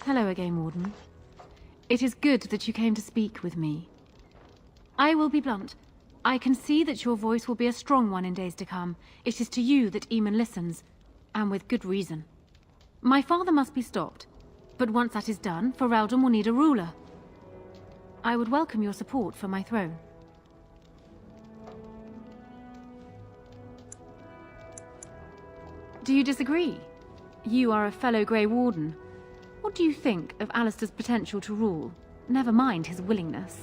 Hello again, Warden. It is good that you came to speak with me. I will be blunt. I can see that your voice will be a strong one in days to come. It is to you that Eamon listens, and with good reason. My father must be stopped, but once that is done, Ferelden will need a ruler. I would welcome your support for my throne. Do you disagree? You are a fellow Grey Warden. What do you think of Alistair's potential to rule? Never mind his willingness.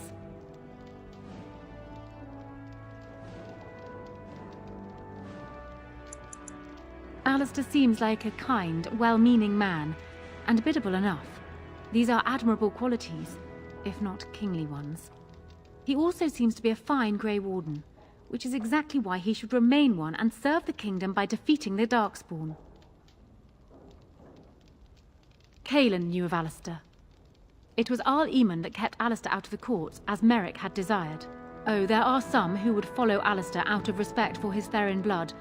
Alistair seems like a kind, well-meaning man, and biddable enough. These are admirable qualities, if not kingly ones. He also seems to be a fine Grey Warden, which is exactly why he should remain one and serve the kingdom by defeating the Darkspawn. Cailan knew of Alistair. It was Arl Eamon that kept Alistair out of the courts, as Merrick had desired. Oh, there are some who would follow Alistair out of respect for his Therin blood.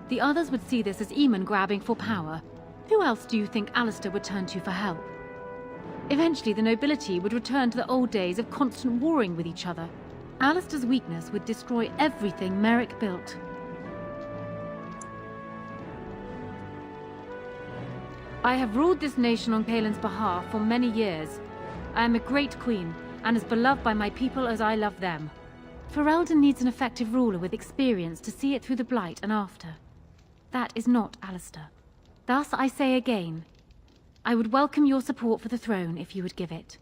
The others would see this as Eamon grabbing for power. Who else do you think Alistair would turn to for help? Eventually, the nobility would return to the old days of constant warring with each other. Alistair's weakness would destroy everything Merrick built. I have ruled this nation on Cailan's behalf for many years. I am a great queen, and as beloved by my people as I love them. Ferelden needs an effective ruler with experience to see it through the Blight and after. That is not Alistair. Thus I say again, I would welcome your support for the throne if you would give it.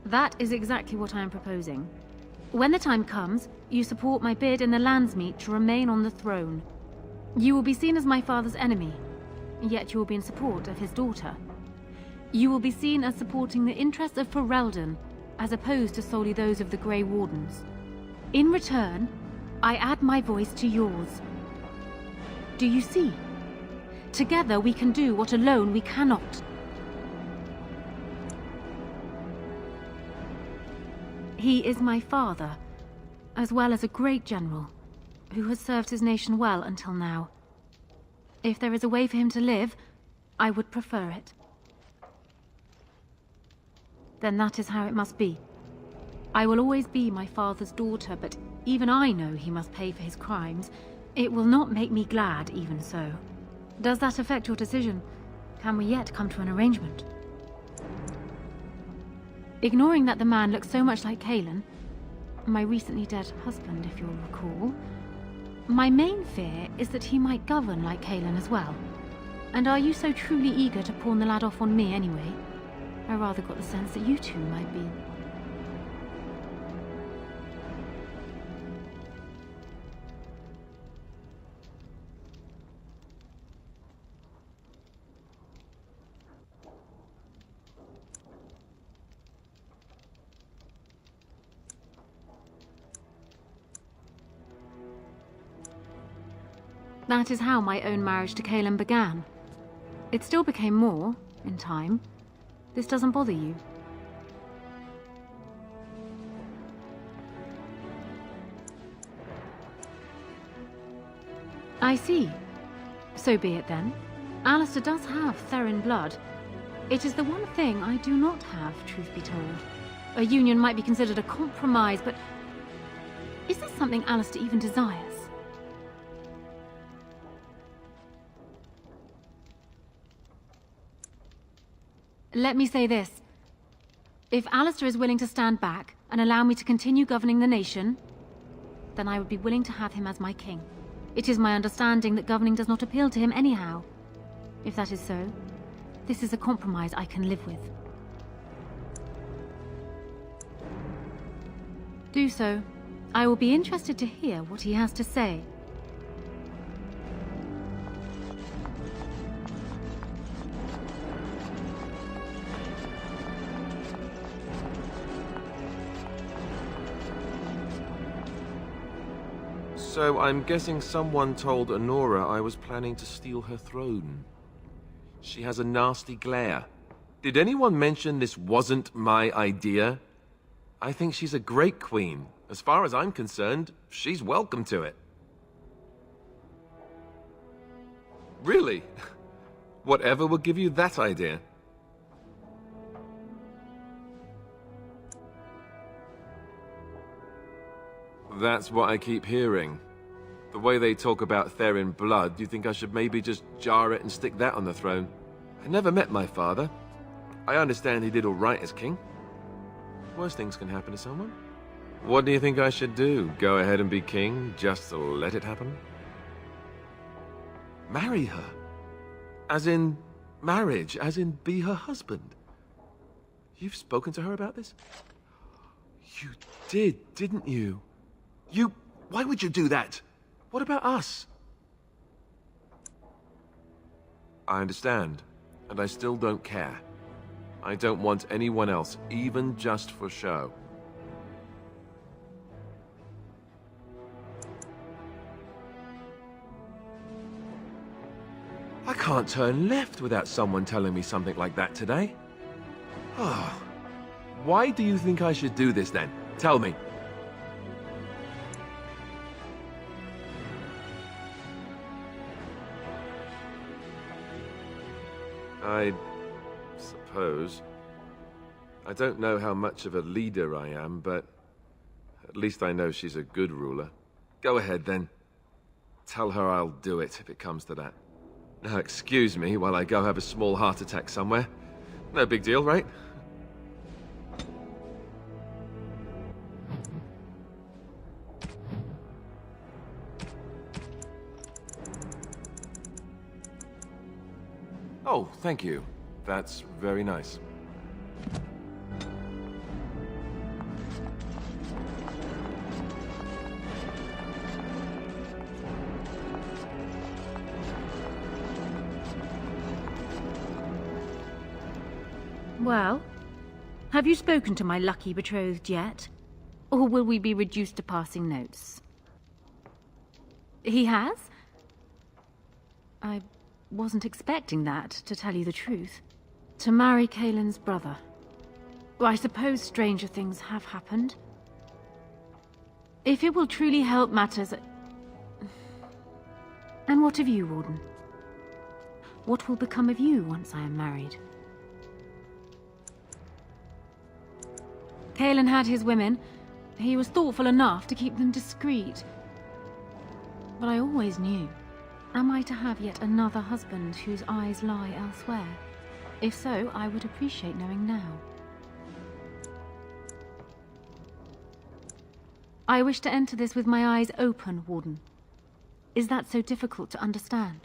That is exactly what I am proposing. When the time comes, you support my bid in the Landsmeet to remain on the throne. You will be seen as my father's enemy, yet you will be in support of his daughter. You will be seen as supporting the interests of Ferelden, as opposed to solely those of the Grey Wardens. In return, I add my voice to yours. Do you see? Together we can do what alone we cannot. He is my father, as well as a great general, who has served his nation well until now. If there is a way for him to live, I would prefer it. Then that is how it must be. I will always be my father's daughter, but even I know he must pay for his crimes. It will not make me glad, even so. Does that affect your decision? Can we yet come to an arrangement? Ignoring that the man looks so much like Cailan, my recently dead husband, if you'll recall, my main fear is that he might govern like Cailan as well. And are you so truly eager to pawn the lad off on me anyway? I rather got the sense that you two might be. That is how my own marriage to Cailan began. It still became more, in time. This doesn't bother you? I see. So be it then. Alistair does have Therin blood. It is the one thing I do not have, truth be told. A union might be considered a compromise, but is this something Alistair even desires? Let me say this. If Alistair is willing to stand back and allow me to continue governing the nation, then I would be willing to have him as my king. It is my understanding that governing does not appeal to him anyhow. If that is so, this is a compromise I can live with. Do so. I will be interested to hear what he has to say. So I'm guessing someone told Honora I was planning to steal her throne. She has a nasty glare. Did anyone mention this wasn't my idea? I think she's a great queen. As far as I'm concerned, she's welcome to it. Really? Whatever will give you that idea? That's what I keep hearing. The way they talk about Therin blood, do you think I should maybe just jar it and stick that on the throne? I never met my father. I understand he did all right as king. Worse things can happen to someone. What do you think I should do? Go ahead and be king, just to let it happen? Marry her? As in marriage, as in be her husband? You've spoken to her about this? You did, didn't you? Why would you do that? What about us? I understand, and I still don't care. I don't want anyone else, even just for show. I can't turn left without someone telling me something like that today. Oh. Why do you think I should do this then? Tell me. I suppose. I don't know how much of a leader I am, but at least I know she's a good ruler. Go ahead then. Tell her I'll do it if it comes to that. Now excuse me while I go have a small heart attack somewhere. No big deal, right? Oh, thank you. That's very nice. Well, have you spoken to my lucky betrothed yet? Or will we be reduced to passing notes? He has? I wasn't expecting that, to tell you the truth. To marry Cailin's brother. Well, I suppose stranger things have happened. If it will truly help matters... And what of you, Warden? What will become of you once I am married? Cailin had his women. He was thoughtful enough to keep them discreet. But I always knew. Am I to have yet another husband whose eyes lie elsewhere? If so, I would appreciate knowing now. I wish to enter this with my eyes open, Warden. Is that so difficult to understand?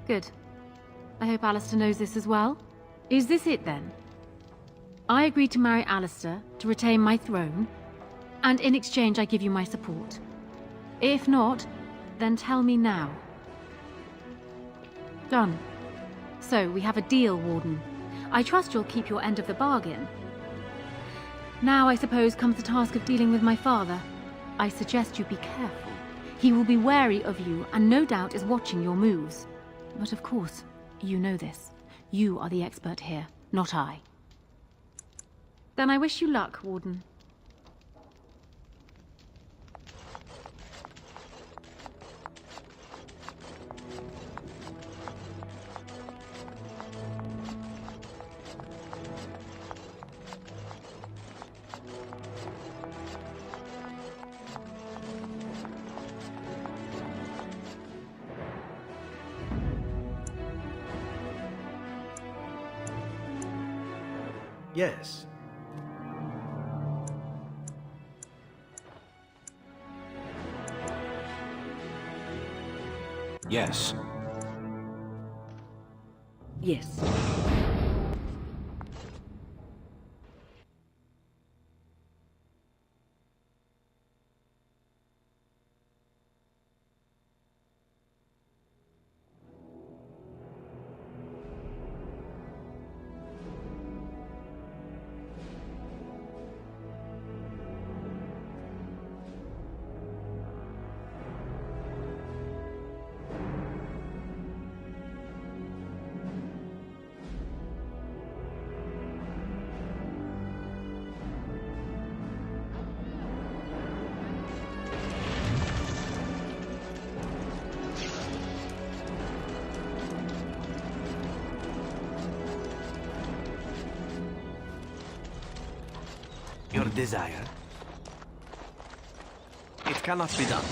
Good. I hope Alistair knows this as well. Is this it then? I agree to marry Alistair to retain my throne, and in exchange I give you my support. If not, then tell me now. Done. So, we have a deal, Warden. I trust you'll keep your end of the bargain. Now, I suppose, comes the task of dealing with my father. I suggest you be careful. He will be wary of you, and no doubt is watching your moves. But of course, you know this. You are the expert here, not I. Then I wish you luck, Warden. Yes. Yes. Yes. desire? It cannot be done.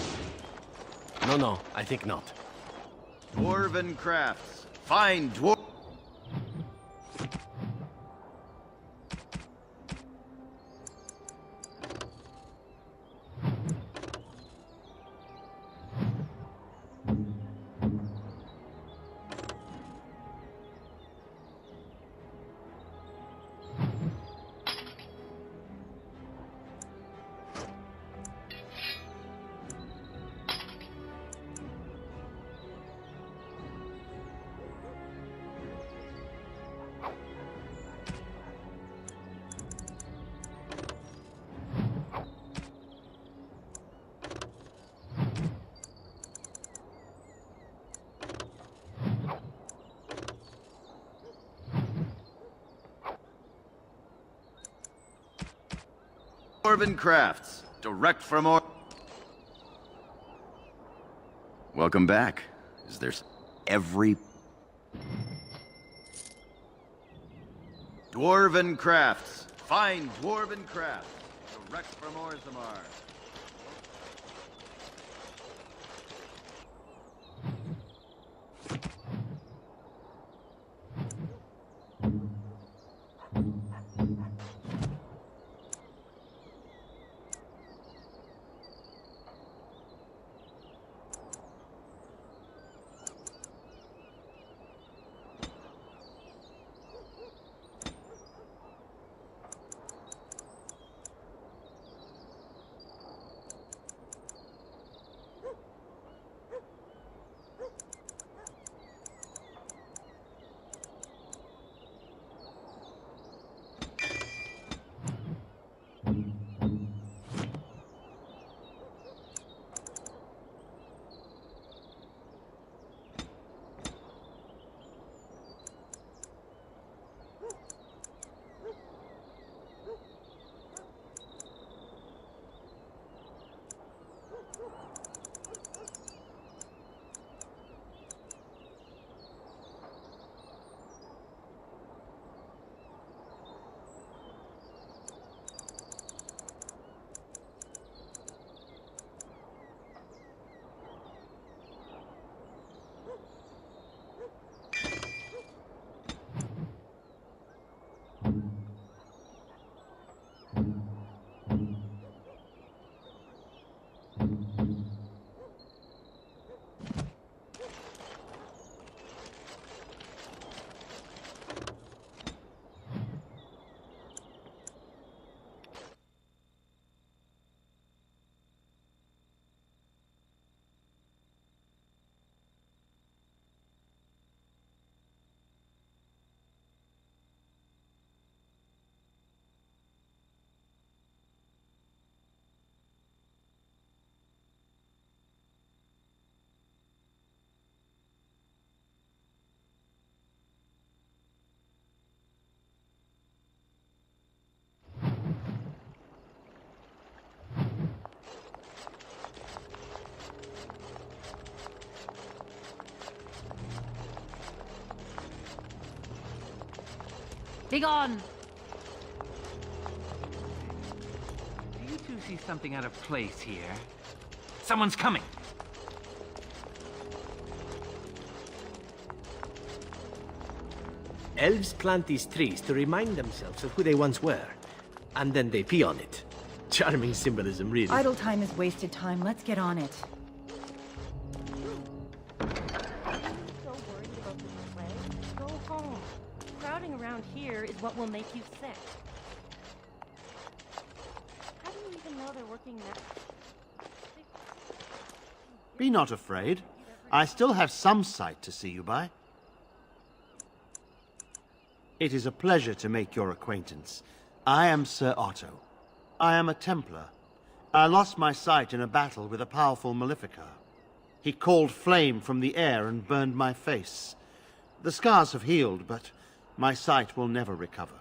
No, I think not. Dwarven crafts. Fine dwarf. Dwarven crafts. Direct from Welcome back. Is there every... Dwarven crafts. Fine dwarven crafts. Direct from Orzammar. Begone! Do you two see something out of place here? Someone's coming! Elves plant these trees to remind themselves of who they once were, and then they pee on it. Charming symbolism, really. Idle time is wasted time. Let's get on it. So worried about this plague? Go home. Crowding around here is what will make you sick. How do you even know they're working next? Be not afraid. I still have some sight to see you by. It is a pleasure to make your acquaintance. I am Sir Otto. I am a Templar. I lost my sight in a battle with a powerful Maleficar. He called flame from the air and burned my face. The scars have healed, but my sight will never recover.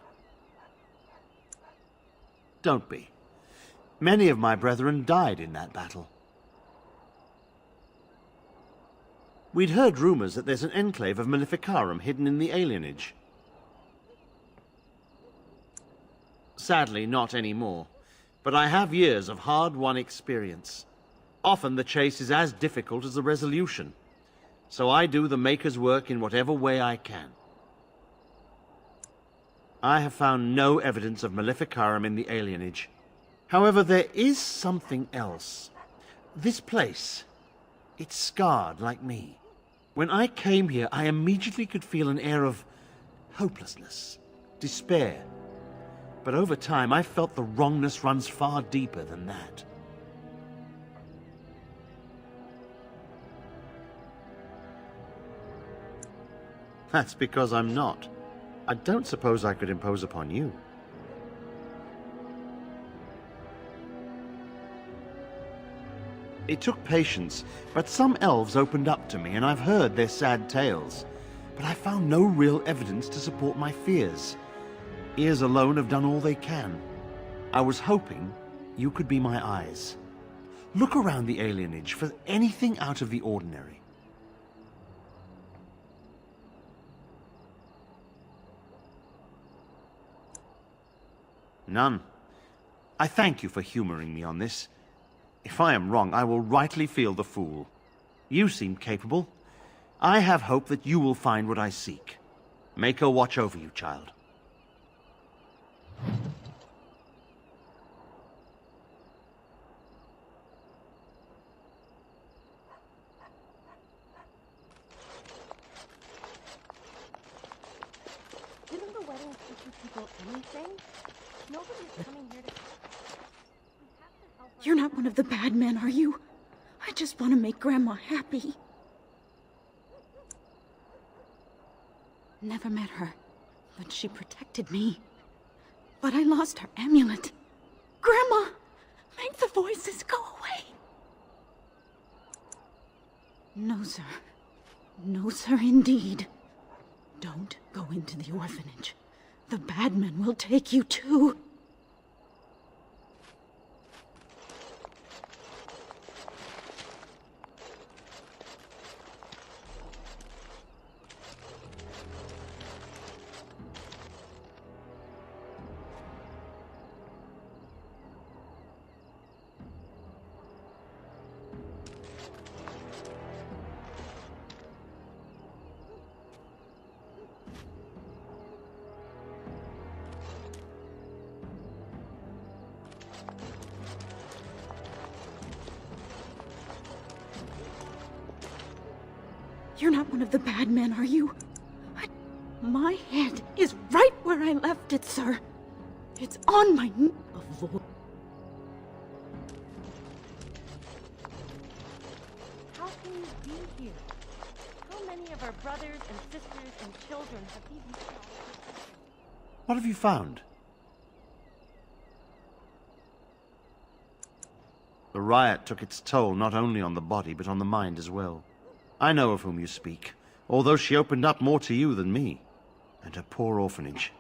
Don't be. Many of my brethren died in that battle. We'd heard rumors that there's an enclave of Maleficarum hidden in the alienage. Sadly, not anymore. but I have years of hard-won experience. Often the chase is as difficult as the resolution, so I do the Maker's work in whatever way I can. I have found no evidence of Maleficarum in the alienage. However, there is something else. This place, it's scarred like me. When I came here, I immediately could feel an air of hopelessness, despair. But over time, I felt the wrongness runs far deeper than that. That's because I'm not. I don't suppose I could impose upon you. It took patience, but some elves opened up to me, and I've heard their sad tales. But I found no real evidence to support my fears. Ears alone have done all they can. I was hoping you could be my eyes. Look around the alienage for anything out of the ordinary. None. I thank you for humoring me on this. If I am wrong, I will rightly feel the fool. You seem capable. I have hope that you will find what I seek. Maker watch over you, child. Didn't the wedding teach you people anything? Nobody's coming here to... You're not one of the bad men, are you? I just want to make Grandma happy. Never met her, but she protected me. But I lost her amulet. Grandma, make the voices go away. No, sir. No, sir, indeed. Don't go into the orphanage. The bad men will take you too. You're not one of the bad men, are you? My head is right where I left it, sir. It's on my How can you be here? How many of our brothers and sisters and children have these... What have you found? The riot took its toll not only on the body, but on the mind as well. I know of whom you speak, although she opened up more to you than me. And her poor orphanage.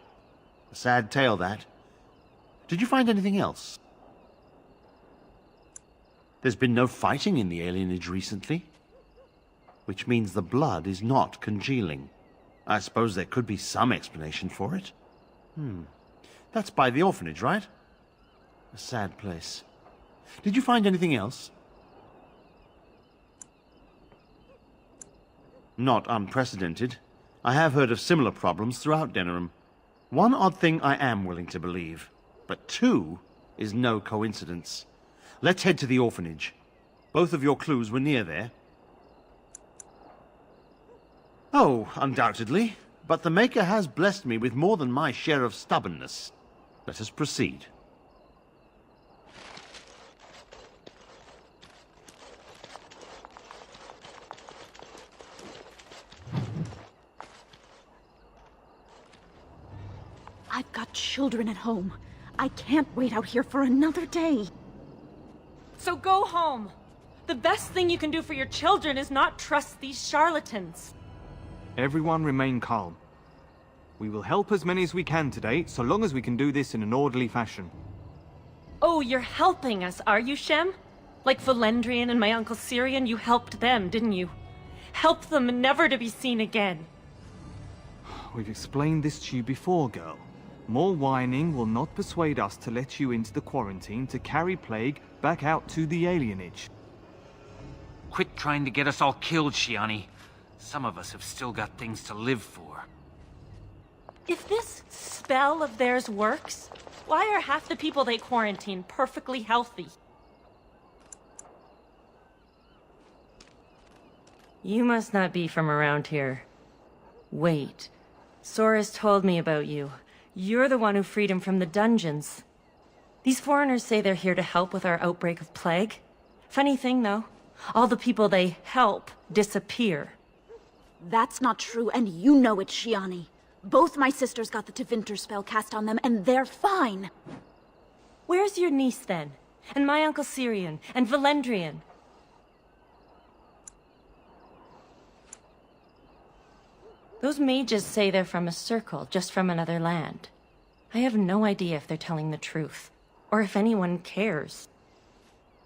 A sad tale, that. Did you find anything else? There's been no fighting in the alienage recently. Which means the blood is not congealing. I suppose there could be some explanation for it. That's by the orphanage, right? A sad place. Did you find anything else? Not unprecedented. I have heard of similar problems throughout Denerim. One odd thing I am willing to believe, but two is no coincidence. Let's head to the orphanage. Both of your clues were near there. Oh, undoubtedly. But the Maker has blessed me with more than my share of stubbornness. Let us proceed. I've got children at home. I can't wait out here for another day. So go home. The best thing you can do for your children is not trust these charlatans. Everyone remain calm. We will help as many as we can today, so long as we can do this in an orderly fashion. Oh, you're helping us, are you, Shem? Like Valendrian and my Uncle Syrian, you helped them, didn't you? Help them never to be seen again. We've explained this to you before, girl. More whining will not persuade us to let you into the quarantine to carry plague back out to the alienage. Quit trying to get us all killed, Shiani. Some of us have still got things to live for. If this spell of theirs works, why are half the people they quarantine perfectly healthy? You must not be from around here. Wait. Soris told me about you. You're the one who freed him from the dungeons. These foreigners say they're here to help with our outbreak of plague. Funny thing, though. All the people they help disappear. That's not true, and you know it, Shiani. Both my sisters got the Tevinter spell cast on them, and they're fine. Where's your niece, then? And my Uncle Syrian? And Valendrian? Those mages say they're from a circle, just from another land. I have no idea if they're telling the truth, or if anyone cares.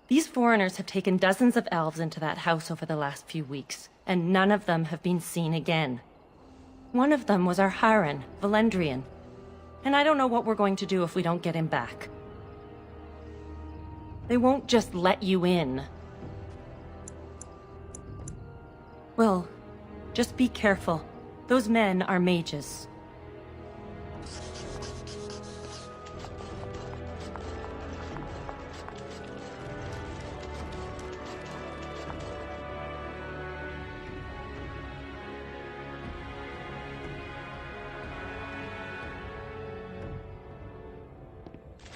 These foreigners have taken dozens of elves into that house over the last few weeks, and none of them have been seen again. One of them was our Hiren, Valendrian. And I don't know what we're going to do if we don't get him back. They won't just let you in. Well, just be careful. Those men are mages.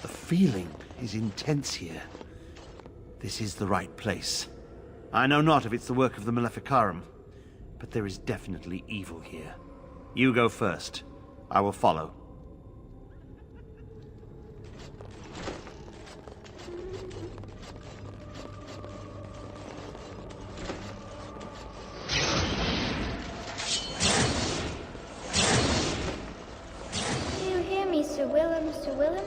The feeling is intense here. This is the right place. I know not if it's the work of the Maleficarum, but there is definitely evil here. You go first. I will follow. Do you hear me, Sir Willem, Sir Willem?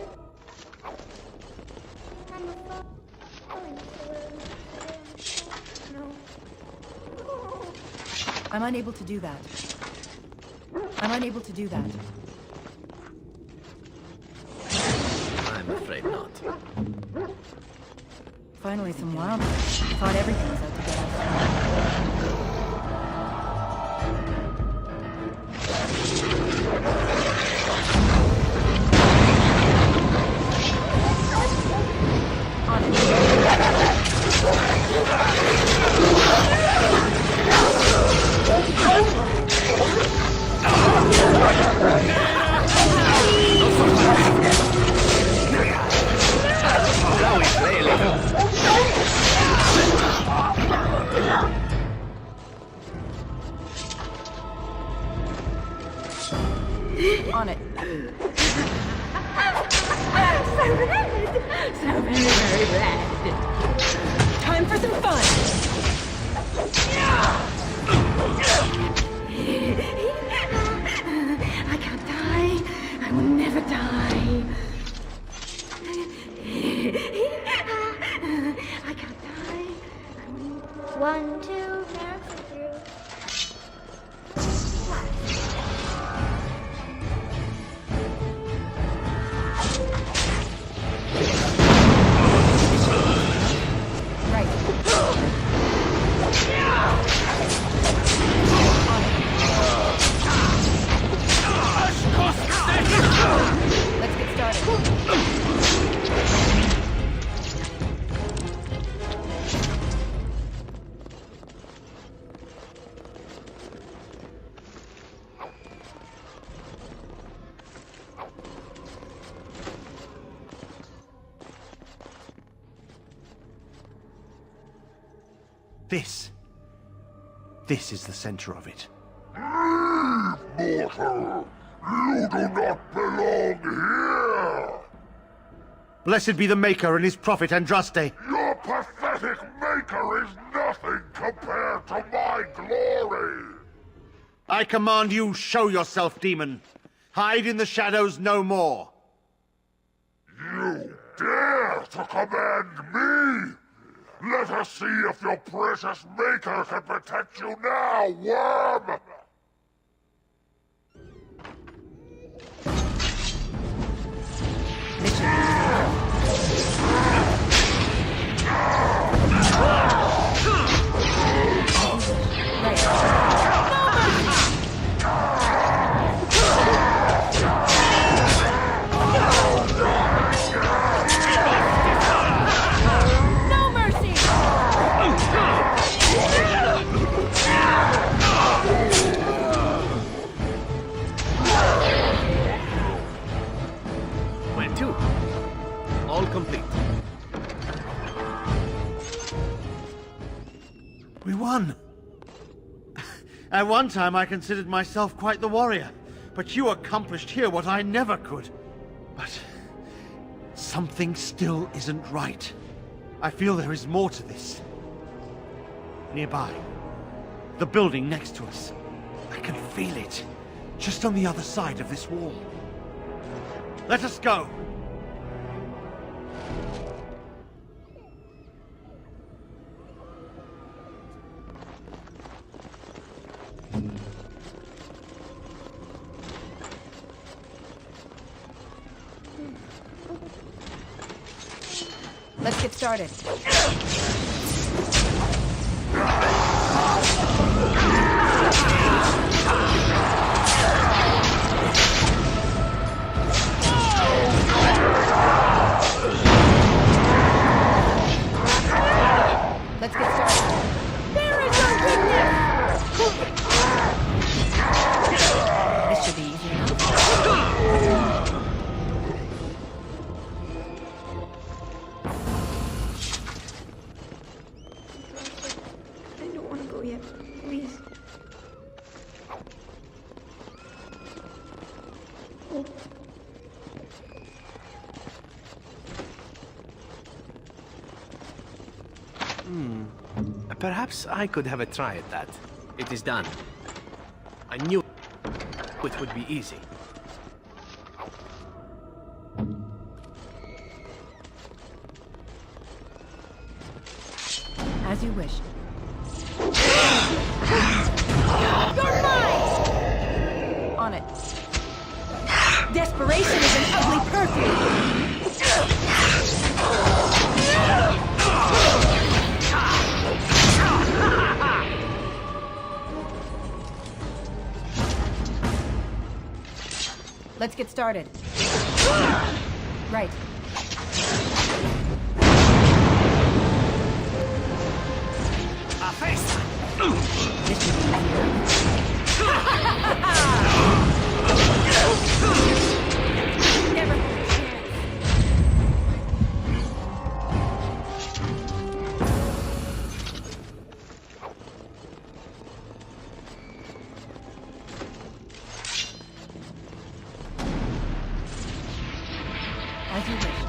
I'm unable to do that. I'm unable to do that. I'm afraid not. Finally, some wildlife. Thought everything was out to get us. On it. So red! So very red. Time for some fun! I can't die. I will never die. I can't die. 1, 2, narrow through. Let's get started. This is the center of it. Mortal! You do not belong here! Blessed be the Maker and his prophet Andraste. Your pathetic Maker is nothing compared to my glory! I command you, show yourself, demon. Hide in the shadows no more. You dare to command me? Let us see if your precious Maker can protect you now, worm! We won! At one time I considered myself quite the warrior, but you accomplished here what I never could. But something still isn't right. I feel there is more to this. Nearby, the building next to us. I can feel it, just on the other side of this wall. Let us go! Let's get started. Let's get started. There is your weakness! This should be easy enough. I don't want to go yet. Please. Perhaps I could have a try at that. It is done. I knew it would be easy. As you wish. You're mine! On it. Desperation is an ugly perfume! Let's get started. Right. Face! This should be Never had a chance. As you wish.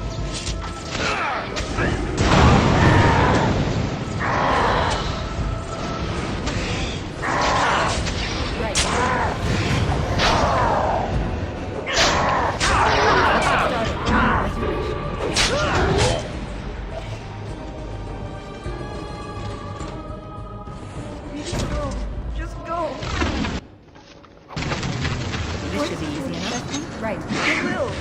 Right. It will.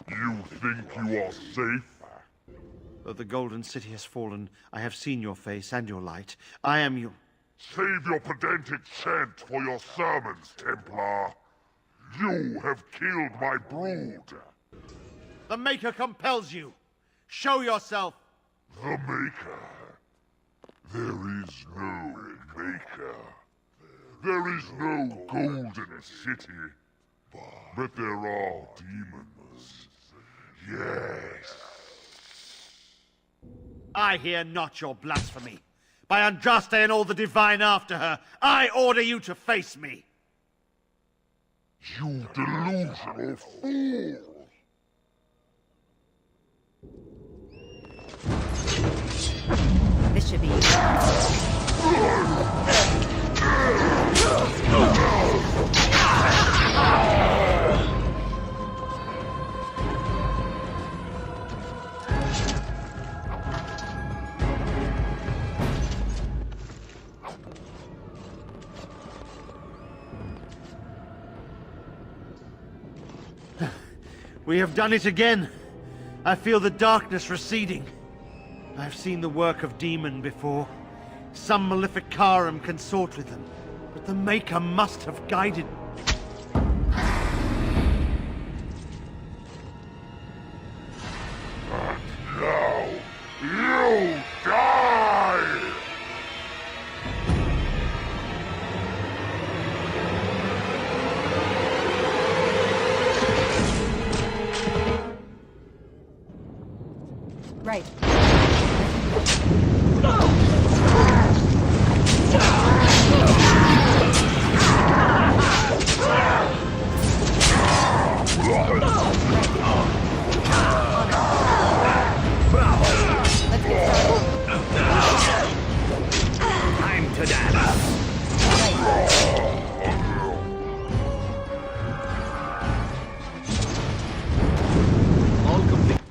You think you are safe? Though the Golden City has fallen, I have seen your face and your light. I am you. Save your pedantic chant for your sermons, Templar. You have killed my brood. The Maker compels you. Show yourself. The Maker? There is no Maker. There is no Golden City. But there are demons. Yes. I hear not your blasphemy. By Andraste and all the divine after her, I order you to face me. You delusional fool! This should be We have done it again. I feel the darkness receding. I have seen the work of demon before. Some Maleficarum consort with them. But the Maker must have guided. Right. Let's get started. Time to dance. All complete.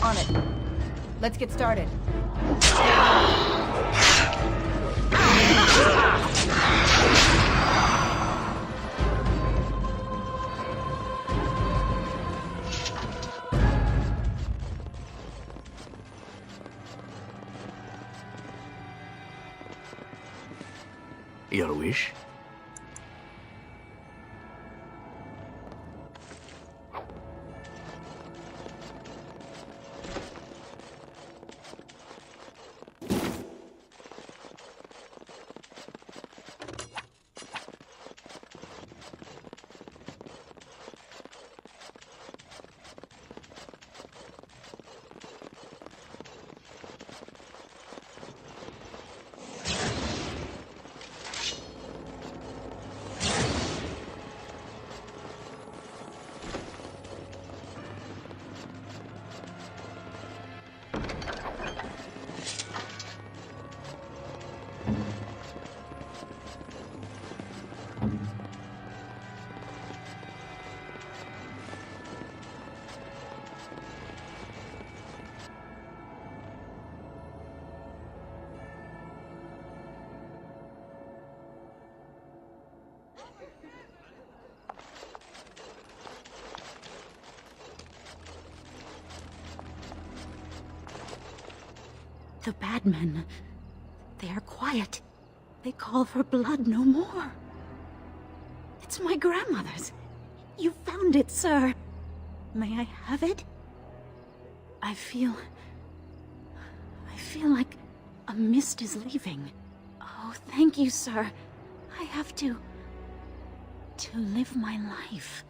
On it. Let's get started. Your wish? The bad men, they are quiet. They call for blood no more. It's my grandmother's. You found it, sir. May I have it? I feel like a mist is leaving. Oh, thank you, sir. I have to live my life.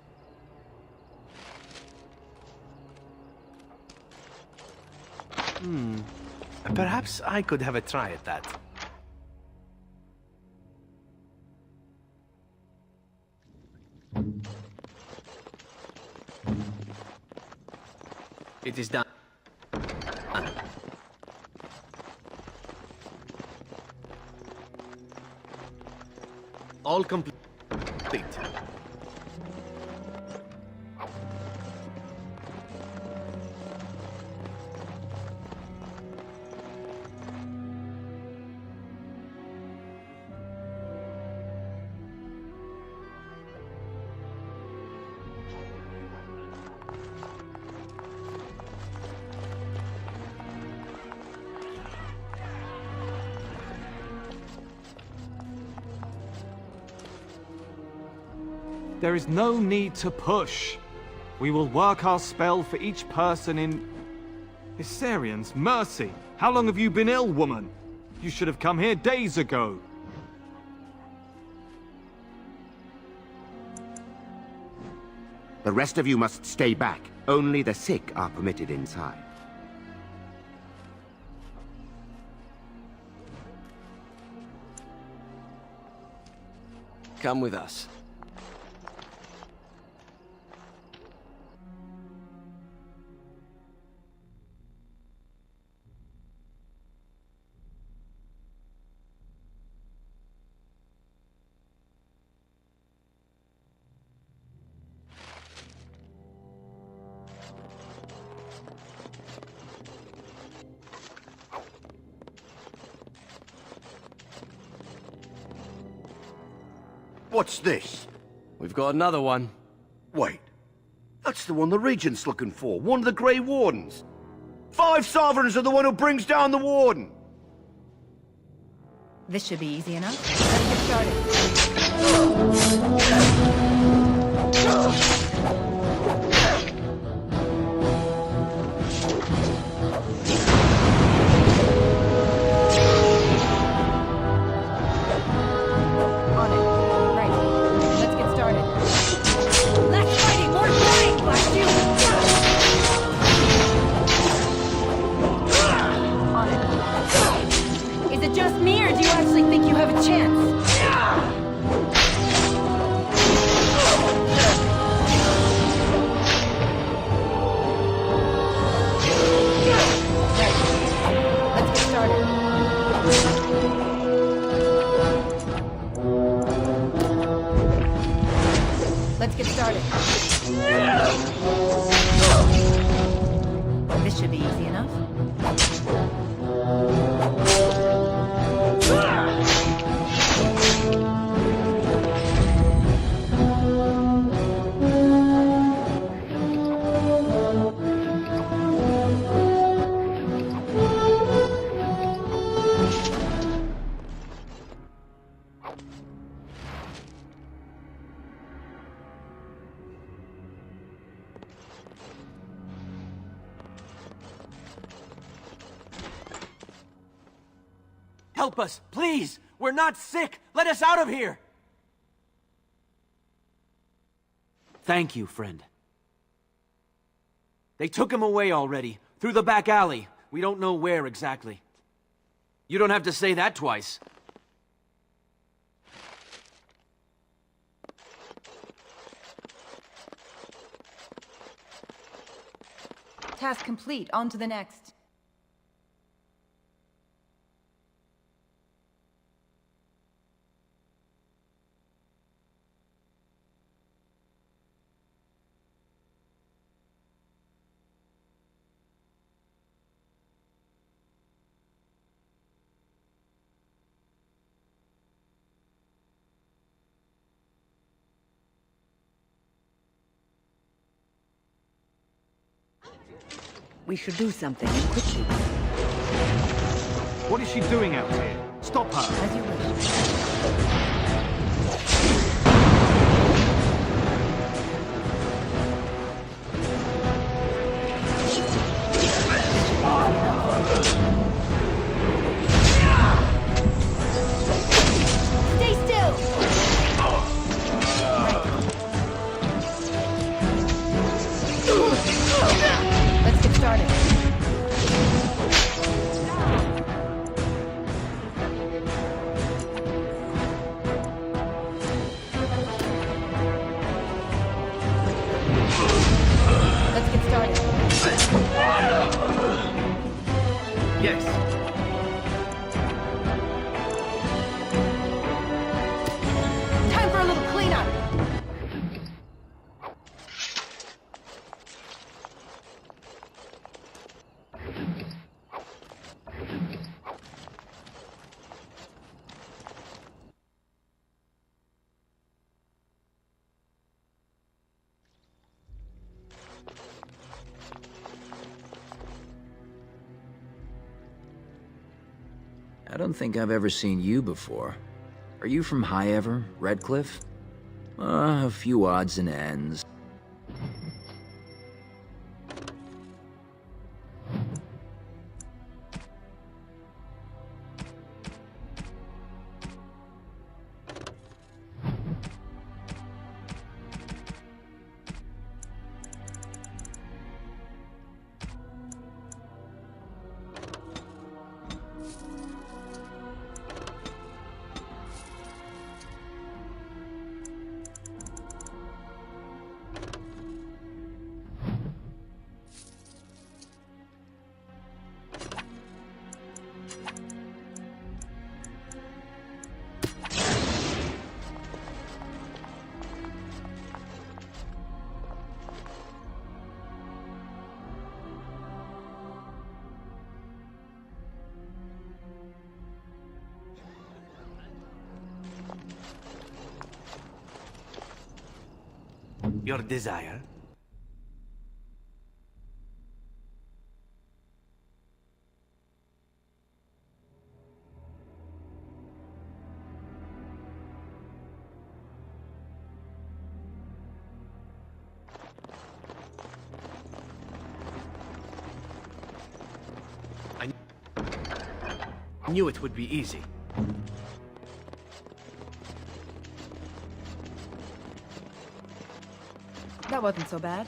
Perhaps I could have a try at that. It is done. All complete. There is no need to push. We will work our spell for each person in... Isarians, mercy! How long have you been ill, woman? You should have come here days ago. The rest of you must stay back. Only the sick are permitted inside. Come with us. What's this? We've got another one. Wait. That's the one the Regent's looking for. One of the Grey Wardens. 5 sovereigns are the one who brings down the Warden. This should be easy enough. Let's get started. On it. Right. Let's get started. Less fighting, more fighting, blast you! On it. Is it just me, or do you actually think you have a chance? Let's get started. Let's get started. This should be easy enough. Help us, please! We're not sick! Let us out of here! Thank you, friend. They took him away already, through the back alley. We don't know where exactly. You don't have to say that twice. Task complete. On to the next. We should do something, and quickly. What is she doing out here? Stop her! As you wish. Stay still! Let's get started. Let's get started. Yes. Time for a little cleanup. I don't think I've ever seen you before. Are you from Highever, Redcliffe? A few odds and ends. Your desire? Knew it would be easy. That wasn't so bad.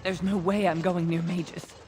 There's no way I'm going near mages.